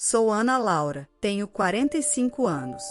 Sou Ana Laura, tenho 45 anos.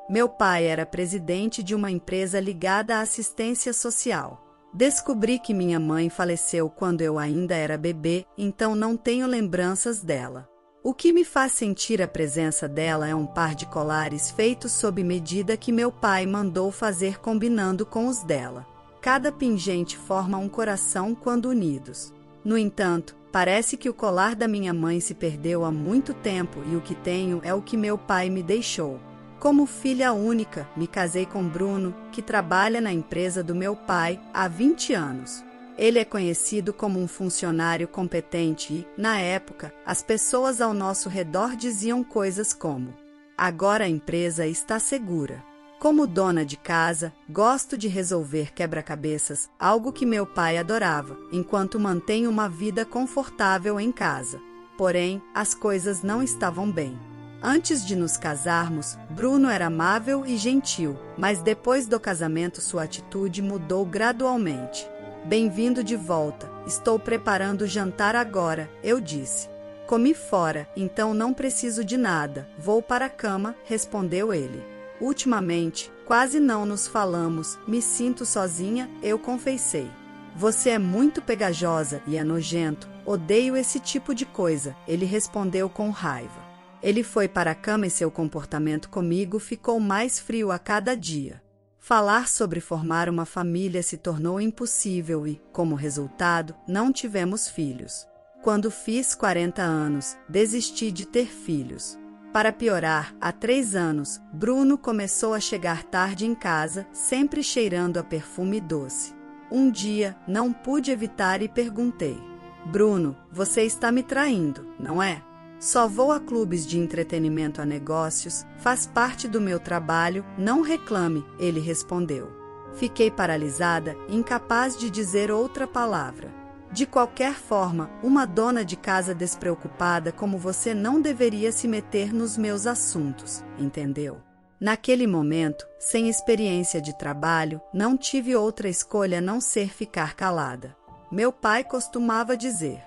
Meu pai era presidente de uma empresa ligada à assistência social. Descobri que minha mãe faleceu quando eu ainda era bebê, então não tenho lembranças dela. O que me faz sentir a presença dela é um par de colares feitos sob medida que meu pai mandou fazer combinando com os dela. Cada pingente forma um coração quando unidos. No entanto, parece que o colar da minha mãe se perdeu há muito tempo e o que tenho é o que meu pai me deixou. Como filha única, me casei com Bruno, que trabalha na empresa do meu pai há 20 anos. Ele é conhecido como um funcionário competente e, na época, as pessoas ao nosso redor diziam coisas como: agora a empresa está segura. Como dona de casa, gosto de resolver quebra-cabeças, algo que meu pai adorava, enquanto mantenho uma vida confortável em casa. Porém, as coisas não estavam bem. Antes de nos casarmos, Bruno era amável e gentil, mas depois do casamento sua atitude mudou gradualmente. Bem-vindo de volta, estou preparando o jantar agora, eu disse. Comi fora, então não preciso de nada, vou para a cama, respondeu ele. Ultimamente, quase não nos falamos, me sinto sozinha, eu confessei. Você é muito pegajosa e é nojento, odeio esse tipo de coisa, ele respondeu com raiva. Ele foi para a cama e seu comportamento comigo ficou mais frio a cada dia. Falar sobre formar uma família se tornou impossível e, como resultado, não tivemos filhos. Quando fiz 40 anos, desisti de ter filhos. Para piorar, há 3 anos, Bruno começou a chegar tarde em casa, sempre cheirando a perfume doce. Um dia, não pude evitar e perguntei: Bruno, você está me traindo, não é? Só vou a clubes de entretenimento a negócios, faz parte do meu trabalho, não reclame, ele respondeu. Fiquei paralisada, incapaz de dizer outra palavra. De qualquer forma, uma dona de casa despreocupada como você não deveria se meter nos meus assuntos, entendeu? Naquele momento, sem experiência de trabalho, não tive outra escolha a não ser ficar calada. Meu pai costumava dizer: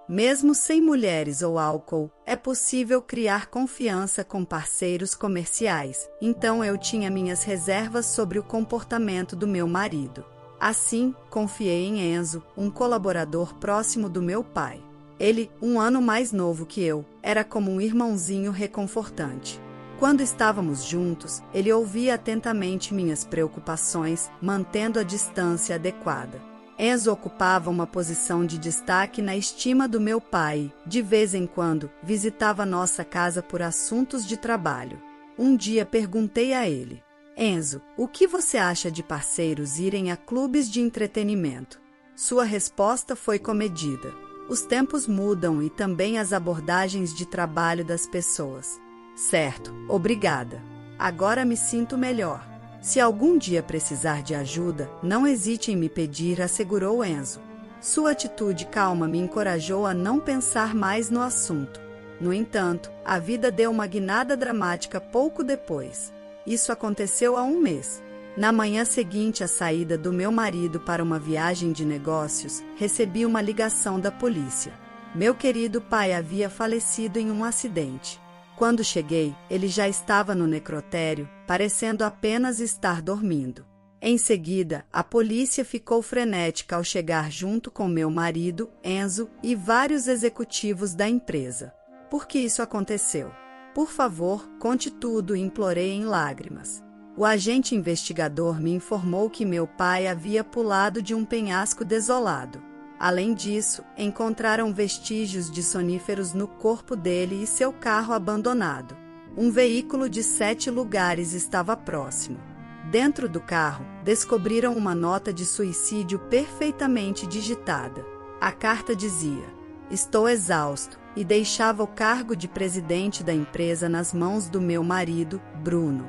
mesmo sem mulheres ou álcool, é possível criar confiança com parceiros comerciais, então eu tinha minhas reservas sobre o comportamento do meu marido. Assim, confiei em Enzo, um colaborador próximo do meu pai. Ele, 1 ano mais novo que eu, era como um irmãozinho reconfortante. Quando estávamos juntos, ele ouvia atentamente minhas preocupações, mantendo a distância adequada. Enzo ocupava uma posição de destaque na estima do meu pai. De vez em quando, visitava nossa casa por assuntos de trabalho. Um dia perguntei a ele: Enzo, o que você acha de parceiros irem a clubes de entretenimento? Sua resposta foi comedida: os tempos mudam e também as abordagens de trabalho das pessoas. Certo, obrigada. Agora me sinto melhor. Se algum dia precisar de ajuda, não hesite em me pedir, assegurou Enzo. Sua atitude calma me encorajou a não pensar mais no assunto. No entanto, a vida deu uma guinada dramática pouco depois. Isso aconteceu há 1 mês. Na manhã seguinte à saída do meu marido para uma viagem de negócios, recebi uma ligação da polícia. Meu querido pai havia falecido em um acidente. Quando cheguei, ele já estava no necrotério, parecendo apenas estar dormindo. Em seguida, a polícia ficou frenética ao chegar junto com meu marido, Enzo, e vários executivos da empresa. Por que isso aconteceu? Por favor, conte tudo, implorei em lágrimas. O agente investigador me informou que meu pai havia pulado de um penhasco desolado. Além disso, encontraram vestígios de soníferos no corpo dele e seu carro abandonado. Um veículo de 7 lugares estava próximo. Dentro do carro, descobriram uma nota de suicídio perfeitamente digitada. A carta dizia: estou exausto, e deixava o cargo de presidente da empresa nas mãos do meu marido, Bruno.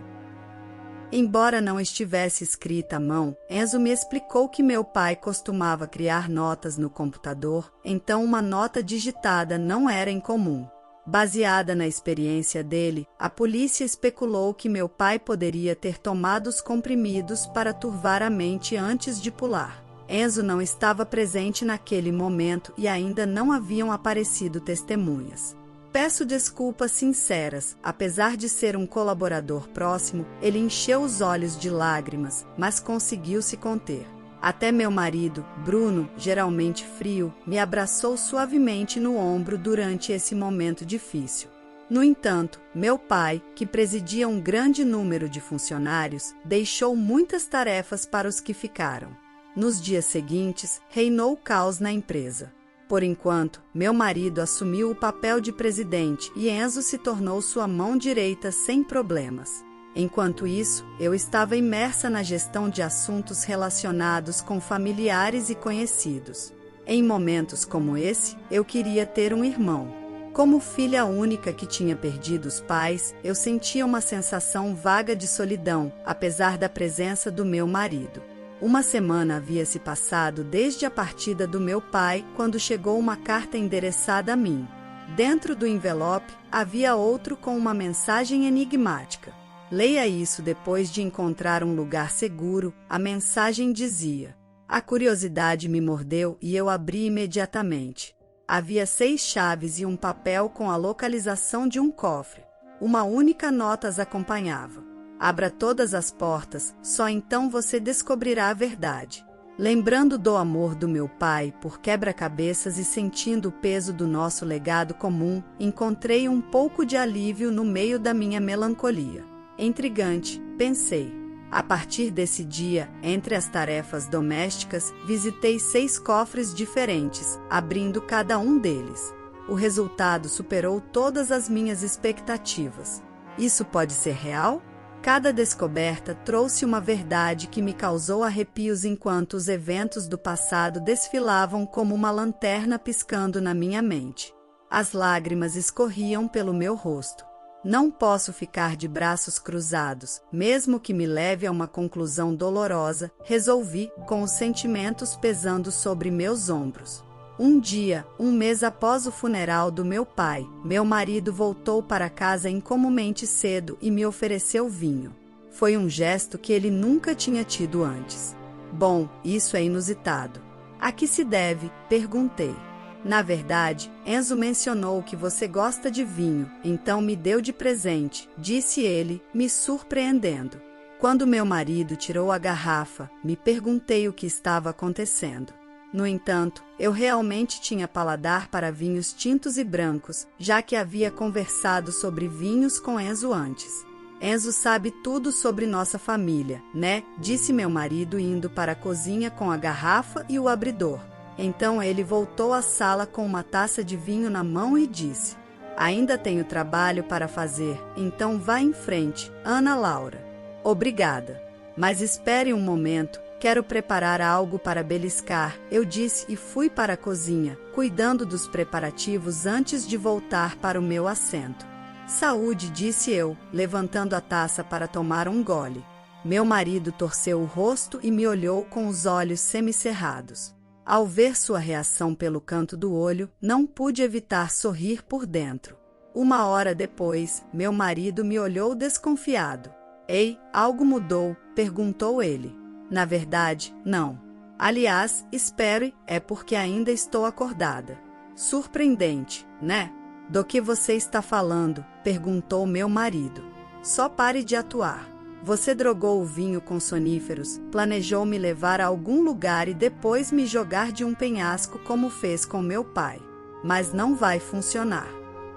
Embora não estivesse escrita à mão, Enzo me explicou que meu pai costumava criar notas no computador, então uma nota digitada não era incomum. Baseada na experiência dele, a polícia especulou que meu pai poderia ter tomado os comprimidos para turvar a mente antes de pular. Enzo não estava presente naquele momento e ainda não haviam aparecido testemunhas. peço desculpas sinceras. Apesar de ser um colaborador próximo, ele encheu os olhos de lágrimas, mas conseguiu se conter. Até meu marido, Bruno, geralmente frio, me abraçou suavemente no ombro durante esse momento difícil. No entanto, meu pai, que presidia um grande número de funcionários, deixou muitas tarefas para os que ficaram. Nos dias seguintes, reinou o caos na empresa. Por enquanto, meu marido assumiu o papel de presidente e Enzo se tornou sua mão direita sem problemas. Enquanto isso, eu estava imersa na gestão de assuntos relacionados com familiares e conhecidos. Em momentos como esse, eu queria ter um irmão. Como filha única que tinha perdido os pais, eu sentia uma sensação vaga de solidão, apesar da presença do meu marido. Uma semana havia se passado desde a partida do meu pai, quando chegou uma carta endereçada a mim. Dentro do envelope, havia outro com uma mensagem enigmática. Leia isso depois de encontrar um lugar seguro, a mensagem dizia. A curiosidade me mordeu e eu abri imediatamente. Havia 6 chaves e um papel com a localização de um cofre. Uma única nota as acompanhava. Abra todas as portas, só então você descobrirá a verdade. Lembrando do amor do meu pai por quebra-cabeças e sentindo o peso do nosso legado comum, encontrei um pouco de alívio no meio da minha melancolia. Intrigante, pensei. A partir desse dia, entre as tarefas domésticas, visitei 6 cofres diferentes, abrindo cada um deles. O resultado superou todas as minhas expectativas. Isso pode ser real? Cada descoberta trouxe uma verdade que me causou arrepios enquanto os eventos do passado desfilavam como uma lanterna piscando na minha mente. As lágrimas escorriam pelo meu rosto. Não posso ficar de braços cruzados, mesmo que me leve a uma conclusão dolorosa, resolvi, com os sentimentos pesando sobre meus ombros. Um dia, um mês após o funeral do meu pai, meu marido voltou para casa incomumente cedo e me ofereceu vinho. Foi um gesto que ele nunca tinha tido antes. Bom, isso é inusitado. A que se deve? Perguntei. Na verdade, Enzo mencionou que você gosta de vinho, então me deu de presente, disse ele, me surpreendendo. Quando meu marido tirou a garrafa, me perguntei o que estava acontecendo. No entanto, eu realmente tinha paladar para vinhos tintos e brancos, já que havia conversado sobre vinhos com Enzo antes. Enzo sabe tudo sobre nossa família, né? Disse meu marido indo para a cozinha com a garrafa e o abridor. Então ele voltou à sala com uma taça de vinho na mão e disse: ainda tenho trabalho para fazer, então vá em frente, Ana Laura. Obrigada. Mas espere um momento, quero preparar algo para beliscar, eu disse e fui para a cozinha, cuidando dos preparativos antes de voltar para o meu assento. Saúde, disse eu, levantando a taça para tomar um gole. Meu marido torceu o rosto e me olhou com os olhos semicerrados. Ao ver sua reação pelo canto do olho, não pude evitar sorrir por dentro. Uma hora depois, meu marido me olhou desconfiado. Ei, algo mudou? Perguntou ele. Na verdade, não. Aliás, espere, é porque ainda estou acordada. Surpreendente, né? Do que você está falando? Perguntou meu marido. Só pare de atuar. Você drogou o vinho com soníferos, planejou me levar a algum lugar e depois me jogar de um penhasco como fez com meu pai. Mas não vai funcionar.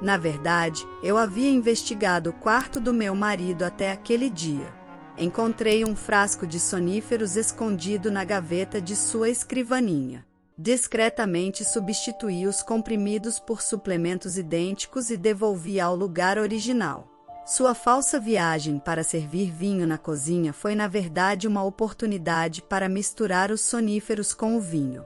Na verdade, eu havia investigado o quarto do meu marido até aquele dia. Encontrei um frasco de soníferos escondido na gaveta de sua escrivaninha. Discretamente substituí os comprimidos por suplementos idênticos e devolvi ao lugar original. Sua falsa viagem para servir vinho na cozinha foi na verdade uma oportunidade para misturar os soníferos com o vinho.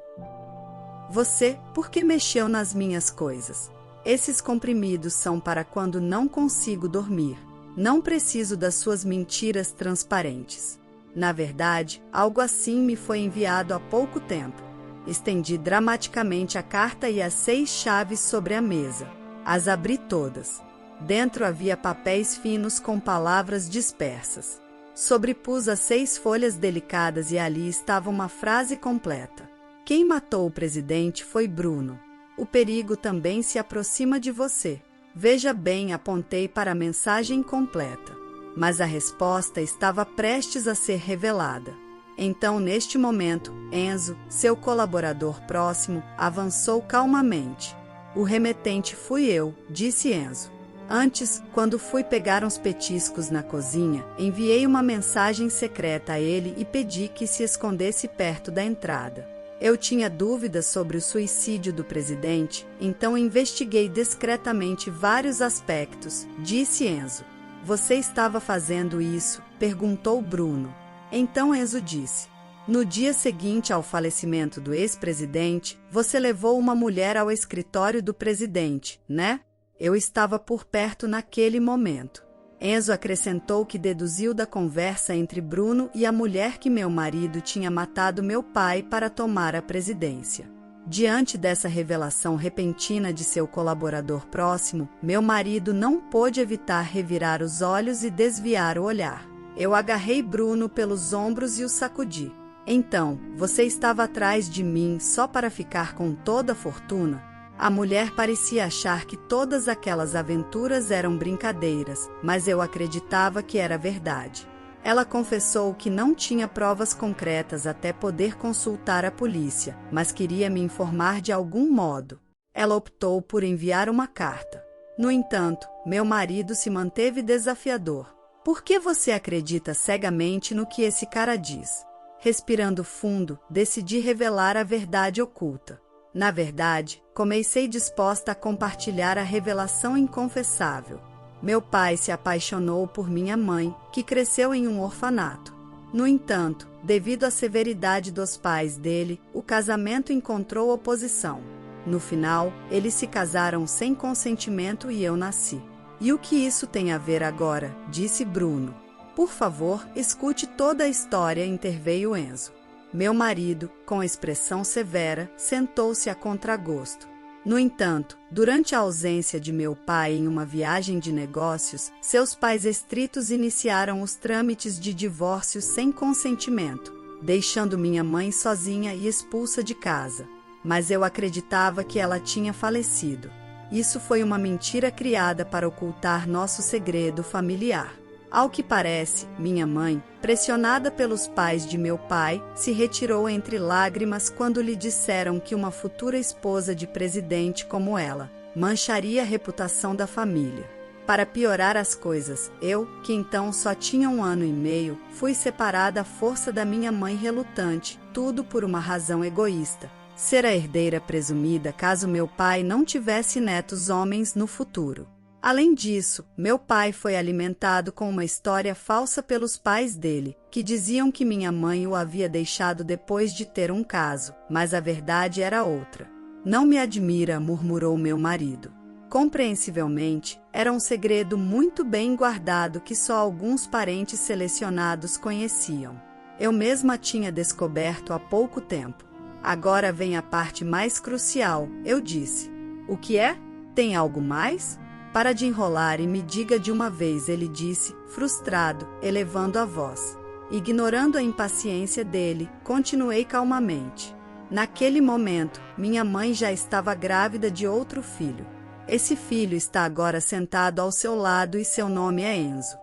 Você, por que mexeu nas minhas coisas? Esses comprimidos são para quando não consigo dormir. Não preciso das suas mentiras transparentes. Na verdade, algo assim me foi enviado há pouco tempo. Estendi dramaticamente a carta e as 6 chaves sobre a mesa. As abri todas. Dentro havia papéis finos com palavras dispersas. Sobrepus as 6 folhas delicadas e ali estava uma frase completa. Quem matou o presidente foi Bruno. O perigo também se aproxima de você. Veja bem, apontei para a mensagem completa. Mas a resposta estava prestes a ser revelada. Então, neste momento, Enzo, seu colaborador próximo, avançou calmamente. O remetente fui eu, disse Enzo. Antes, quando fui pegar uns petiscos na cozinha, enviei uma mensagem secreta a ele e pedi que se escondesse perto da entrada. Eu tinha dúvidas sobre o suicídio do presidente, então investiguei discretamente vários aspectos, disse Enzo. Você estava fazendo isso? Perguntou Bruno. Então Enzo disse. No dia seguinte ao falecimento do ex-presidente, você levou uma mulher ao escritório do presidente, né? Eu estava por perto naquele momento. Enzo acrescentou que deduziu da conversa entre Bruno e a mulher que meu marido tinha matado meu pai para tomar a presidência. Diante dessa revelação repentina de seu colaborador próximo, meu marido não pôde evitar revirar os olhos e desviar o olhar. Eu agarrei Bruno pelos ombros e o sacudi. Então, você estava atrás de mim só para ficar com toda a fortuna? A mulher parecia achar que todas aquelas aventuras eram brincadeiras, mas eu acreditava que era verdade. Ela confessou que não tinha provas concretas até poder consultar a polícia, mas queria me informar de algum modo. Ela optou por enviar uma carta. No entanto, meu marido se manteve desafiador. Por que você acredita cegamente no que esse cara diz? Respirando fundo, decidi revelar a verdade oculta. Na verdade, comecei disposta a compartilhar a revelação inconfessável. Meu pai se apaixonou por minha mãe, que cresceu em um orfanato. No entanto, devido à severidade dos pais dele, o casamento encontrou oposição. No final, eles se casaram sem consentimento e eu nasci. E o que isso tem a ver agora? Disse Bruno. Por favor, escute toda a história, interveio Enzo. Meu marido, com expressão severa, sentou-se a contragosto. No entanto, durante a ausência de meu pai em uma viagem de negócios, seus pais estritos iniciaram os trâmites de divórcio sem consentimento, deixando minha mãe sozinha e expulsa de casa. Mas eu acreditava que ela tinha falecido. Isso foi uma mentira criada para ocultar nosso segredo familiar. Ao que parece, minha mãe, pressionada pelos pais de meu pai, se retirou entre lágrimas quando lhe disseram que uma futura esposa de presidente como ela mancharia a reputação da família. Para piorar as coisas, eu, que então só tinha 1 ano e meio, fui separada à força da minha mãe relutante, tudo por uma razão egoísta: ser a herdeira presumida caso meu pai não tivesse netos homens no futuro. Além disso, meu pai foi alimentado com uma história falsa pelos pais dele, que diziam que minha mãe o havia deixado depois de ter um caso, mas a verdade era outra. Não me admira, murmurou meu marido. Compreensivelmente, era um segredo muito bem guardado que só alguns parentes selecionados conheciam. Eu mesma tinha descoberto há pouco tempo. Agora vem a parte mais crucial, eu disse. O que é? Tem algo mais? Para de enrolar e me diga de uma vez, ele disse, frustrado, elevando a voz. Ignorando a impaciência dele, continuei calmamente. Naquele momento, minha mãe já estava grávida de outro filho. Esse filho está agora sentado ao seu lado e seu nome é Enzo.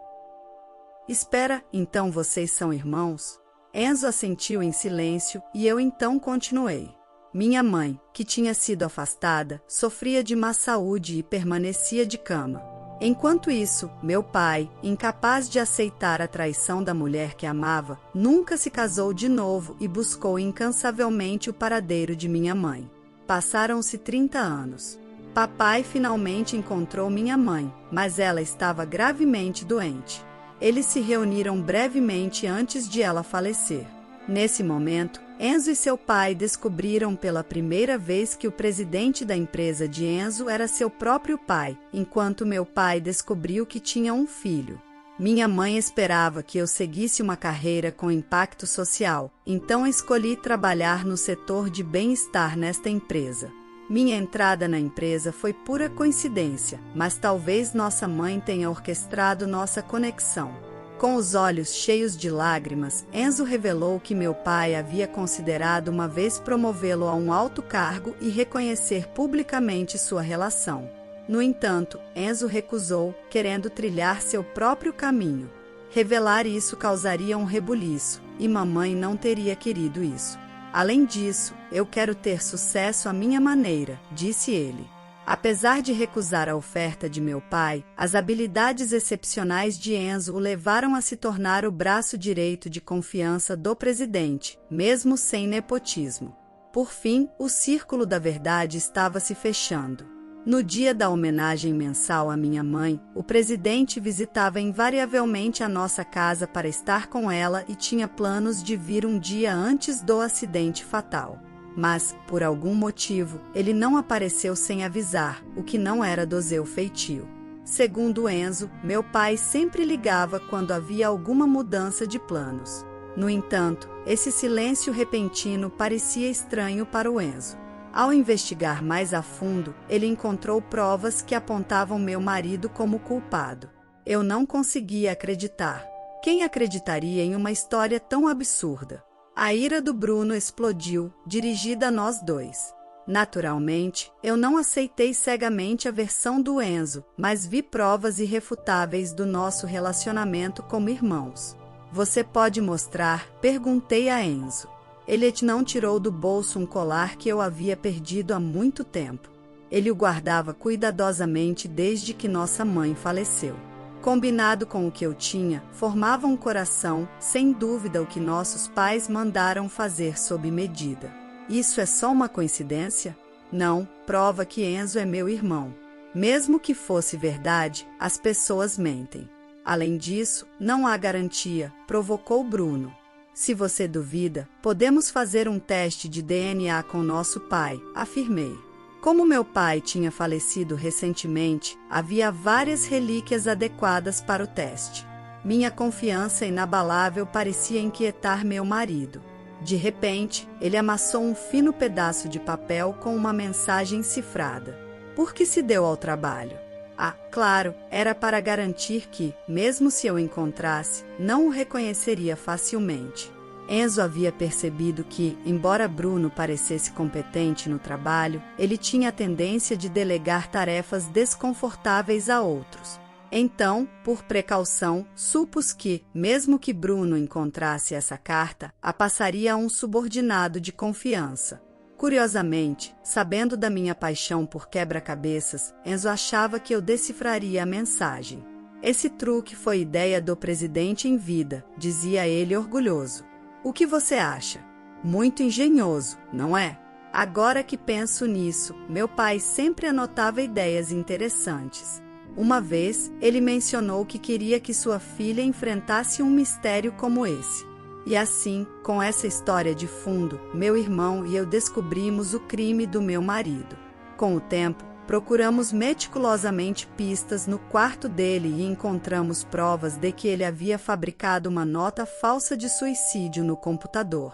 Espera, então vocês são irmãos? Enzo assentiu em silêncio e eu então continuei. Minha mãe, que tinha sido afastada, sofria de má saúde e permanecia de cama. Enquanto isso, meu pai, incapaz de aceitar a traição da mulher que amava, nunca se casou de novo e buscou incansavelmente o paradeiro de minha mãe. Passaram-se 30 anos. Papai finalmente encontrou minha mãe, mas ela estava gravemente doente. Eles se reuniram brevemente antes de ela falecer. Nesse momento, Enzo e seu pai descobriram pela primeira vez que o presidente da empresa de Enzo era seu próprio pai, enquanto meu pai descobriu que tinha um filho. Minha mãe esperava que eu seguisse uma carreira com impacto social, então escolhi trabalhar no setor de bem-estar nesta empresa. Minha entrada na empresa foi pura coincidência, mas talvez nossa mãe tenha orquestrado nossa conexão. Com os olhos cheios de lágrimas, Enzo revelou que meu pai havia considerado uma vez promovê-lo a um alto cargo e reconhecer publicamente sua relação. No entanto, Enzo recusou, querendo trilhar seu próprio caminho. Revelar isso causaria um rebuliço, e mamãe não teria querido isso. Além disso, eu quero ter sucesso à minha maneira, disse ele. Apesar de recusar a oferta de meu pai, as habilidades excepcionais de Enzo o levaram a se tornar o braço direito de confiança do presidente, mesmo sem nepotismo. Por fim, o círculo da verdade estava se fechando. No dia da homenagem mensal à minha mãe, o presidente visitava invariavelmente a nossa casa para estar com ela e tinha planos de vir um dia antes do acidente fatal. Mas, por algum motivo, ele não apareceu sem avisar, o que não era do seu feitio. Segundo Enzo, meu pai sempre ligava quando havia alguma mudança de planos. No entanto, esse silêncio repentino parecia estranho para o Enzo. Ao investigar mais a fundo, ele encontrou provas que apontavam meu marido como culpado. Eu não conseguia acreditar. Quem acreditaria em uma história tão absurda? A ira do Bruno explodiu, dirigida a nós dois. Naturalmente, eu não aceitei cegamente a versão do Enzo, mas vi provas irrefutáveis do nosso relacionamento como irmãos. Você pode mostrar? Perguntei a Enzo. Ele não tirou do bolso um colar que eu havia perdido há muito tempo. Ele o guardava cuidadosamente desde que nossa mãe faleceu. Combinado com o que eu tinha, formava um coração, sem dúvida o que nossos pais mandaram fazer sob medida. Isso é só uma coincidência? Não, prova que Enzo é meu irmão. Mesmo que fosse verdade, as pessoas mentem. Além disso, não há garantia, provocou Bruno. Se você duvida, podemos fazer um teste de DNA com nosso pai, afirmei. Como meu pai tinha falecido recentemente, havia várias relíquias adequadas para o teste. Minha confiança inabalável parecia inquietar meu marido. De repente, ele amassou um fino pedaço de papel com uma mensagem cifrada. Por que se deu ao trabalho? Ah, claro, era para garantir que, mesmo se eu encontrasse, não o reconheceria facilmente. Enzo havia percebido que, embora Bruno parecesse competente no trabalho, ele tinha a tendência de delegar tarefas desconfortáveis a outros. Então, por precaução, supus que, mesmo que Bruno encontrasse essa carta, a passaria a um subordinado de confiança. Curiosamente, sabendo da minha paixão por quebra-cabeças, Enzo achava que eu decifraria a mensagem. Esse truque foi ideia do presidente em vida, dizia ele orgulhoso. O que você acha? Muito engenhoso, não é? Agora que penso nisso, meu pai sempre anotava ideias interessantes. Uma vez, ele mencionou que queria que sua filha enfrentasse um mistério como esse. E assim, com essa história de fundo, meu irmão e eu descobrimos o crime do meu marido. Com o tempo, procuramos meticulosamente pistas no quarto dele e encontramos provas de que ele havia fabricado uma nota falsa de suicídio no computador.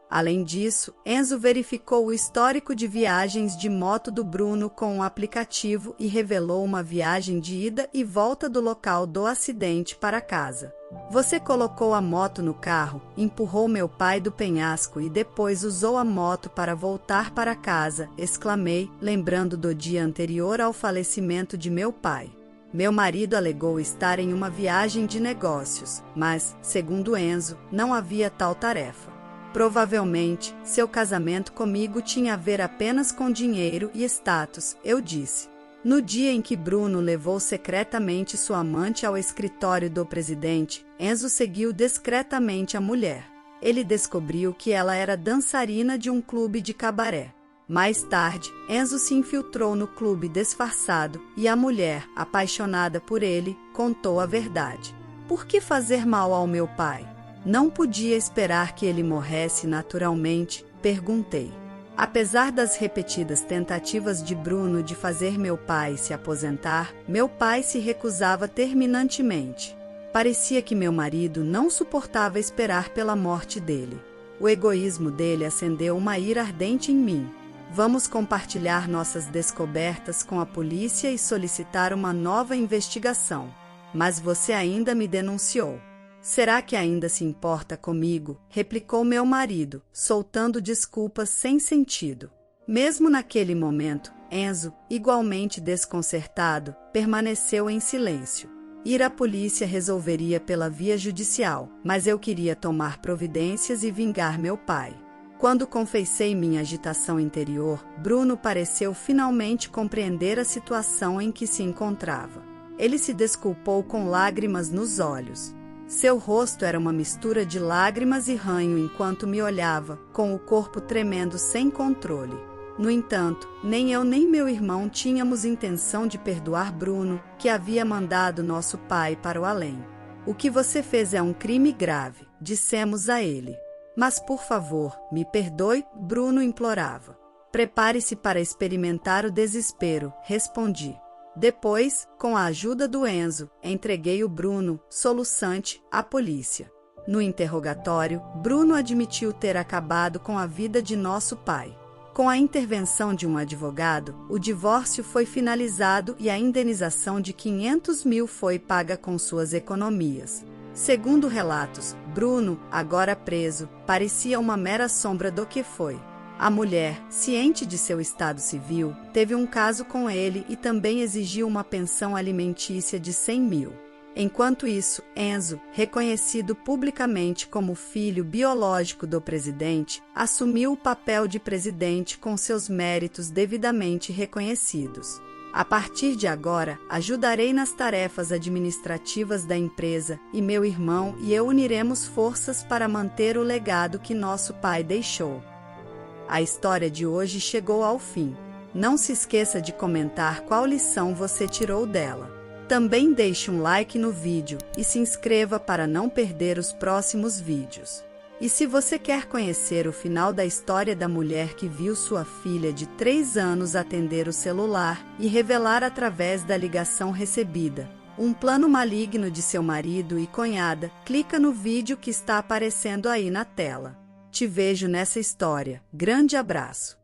Além disso, Enzo verificou o histórico de viagens de moto do Bruno com um aplicativo e revelou uma viagem de ida e volta do local do acidente para casa. Você colocou a moto no carro, empurrou meu pai do penhasco e depois usou a moto para voltar para casa, exclamei, lembrando do dia anterior ao falecimento de meu pai. Meu marido alegou estar em uma viagem de negócios, mas, segundo Enzo, não havia tal tarefa. Provavelmente, seu casamento comigo tinha a ver apenas com dinheiro e status, eu disse. No dia em que Bruno levou secretamente sua amante ao escritório do presidente, Enzo seguiu discretamente a mulher. Ele descobriu que ela era dançarina de um clube de cabaré. Mais tarde, Enzo se infiltrou no clube disfarçado e a mulher, apaixonada por ele, contou a verdade. Por que fazer mal ao meu pai? Não podia esperar que ele morresse naturalmente, perguntei. Apesar das repetidas tentativas de Bruno de fazer meu pai se aposentar, meu pai se recusava terminantemente. Parecia que meu marido não suportava esperar pela morte dele. O egoísmo dele acendeu uma ira ardente em mim. Vamos compartilhar nossas descobertas com a polícia e solicitar uma nova investigação. Mas você ainda me denunciou. Será que ainda se importa comigo? Replicou meu marido, soltando desculpas sem sentido. Mesmo naquele momento, Enzo, igualmente desconcertado, permaneceu em silêncio. Ir à polícia resolveria pela via judicial, mas eu queria tomar providências e vingar meu pai. Quando confessei minha agitação interior, Bruno pareceu finalmente compreender a situação em que se encontrava. Ele se desculpou com lágrimas nos olhos. Seu rosto era uma mistura de lágrimas e ranho enquanto me olhava, com o corpo tremendo sem controle. No entanto, nem eu nem meu irmão tínhamos intenção de perdoar Bruno, que havia mandado nosso pai para o além. O que você fez é um crime grave, dissemos a ele. Mas por favor, me perdoe, Bruno implorava. Prepare-se para experimentar o desespero, respondi. Depois, com a ajuda do Enzo, entreguei o Bruno, soluçante, à polícia. No interrogatório, Bruno admitiu ter acabado com a vida de nosso pai. Com a intervenção de um advogado, o divórcio foi finalizado e a indenização de 500 mil foi paga com suas economias. Segundo relatos, Bruno, agora preso, parecia uma mera sombra do que foi. A mulher, ciente de seu estado civil, teve um caso com ele e também exigiu uma pensão alimentícia de 100 mil. Enquanto isso, Enzo, reconhecido publicamente como filho biológico do presidente, assumiu o papel de presidente com seus méritos devidamente reconhecidos. A partir de agora, ajudarei nas tarefas administrativas da empresa e meu irmão e eu uniremos forças para manter o legado que nosso pai deixou. A história de hoje chegou ao fim. Não se esqueça de comentar qual lição você tirou dela. Também deixe um like no vídeo e se inscreva para não perder os próximos vídeos. E se você quer conhecer o final da história da mulher que viu sua filha de 3 anos atender o celular e revelar através da ligação recebida um plano maligno de seu marido e cunhada, clica no vídeo que está aparecendo aí na tela. Te vejo nessa história. Grande abraço!